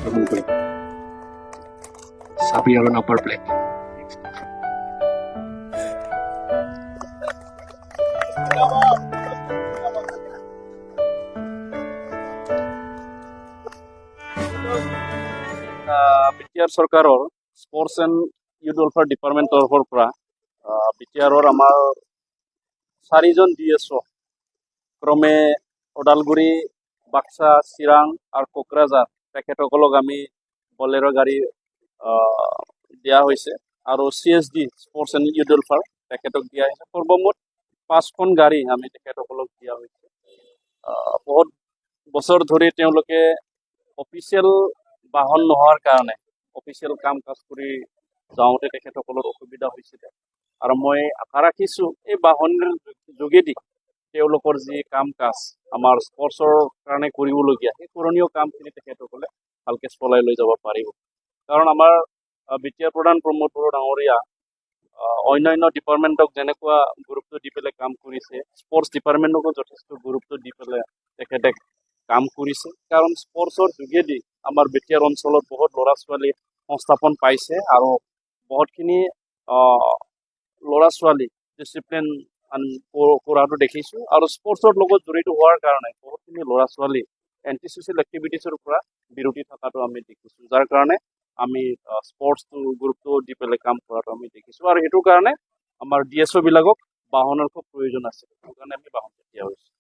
গ্ৰহণ কৰি সাবি আৰু নাপাৰ প্লেট বিটিআৰ চৰকাৰৰ স্পৰ্টছ এণ্ড ইউথ ৱেলফেয়াৰ ডিপাৰ্টমেণ্টৰ তৰফৰ পৰা বিটিআৰৰ আমাৰ 4জন DSO ক্ৰমে ওদালগুৰি বাক্সা চিৰাং আৰু কোকৰাঝাৰ তেখেতসকলক আমি বলেৰো গাড়ী দিয়া হৈছে আৰু CSD sports and youth welfare তেখেতক দিয়া হৈছে সৰ্বমুঠ 5খন গাড়ী আমি তেখেতসকলক দিয়া হৈছে বহুত বছৰ ধৰি তেওঁলোকে অফিচিয়েল বাহন নোহোৱাৰ কাৰণে অফিচিয়েল কাম কাজ কৰি যাওঁতে তেখেতসকলৰ অসুবিধা হৈছিলে আৰু মই আশা ৰাখিছোঁ এই বাহনৰ যোগেদি তেওঁলোকৰ যি কাম কাজ আমাৰ স্পৰ্টছৰ কাৰণে কৰিবলগীয়া সেই কৰণীয় কামখিনি তেখেতসকলে ভালকৈ চলাই লৈ যাব পাৰিব কাৰণ আমাৰ বিটিআৰ প্ৰধান প্ৰমোদ বড়ো ডাঙৰীয়া অন্যান্য ডিপাৰ্টমেণ্টক যেনেকুৱা গুৰুত্ব দি পেলাই কাম কৰিছে স্পৰ্টছ ডিপাৰ্টমেণ্টকো যথেষ্ট গুৰুত্ব দি পেলাই তেখেতে কাম কৰিছে কাৰণ স্পৰ্টছৰ যোগেদি আমাৰ বিটিআৰ অঞ্চলত বহুত ল'ৰা ছোৱালী সংস্থাপন পাইছে আৰু বহুতখিনি ল'ৰা ছোৱালী ডিচিপ্লিন কৰাটো দেখিছোঁ আৰু স্পৰ্টছৰ লগত জড়িত হোৱাৰ কাৰণে বহুতখিনি ল'ৰা ছোৱালী এণ্টি ছ'চিয়েল এক্টিভিটিছৰ পৰা বিৰতি থকাটো আমি দেখিছোঁ যাৰ কাৰণে আমি স্পৰ্টছটো গুৰুত্ব দি পেলাই কাম কৰাটো আমি দেখিছোঁ আৰু সেইটো কাৰণে আমাৰ DSO বিলাকক বাহনৰ খুব প্ৰয়োজন আছে সেইটো কাৰণে আমি বাহন দিয়া হৈছে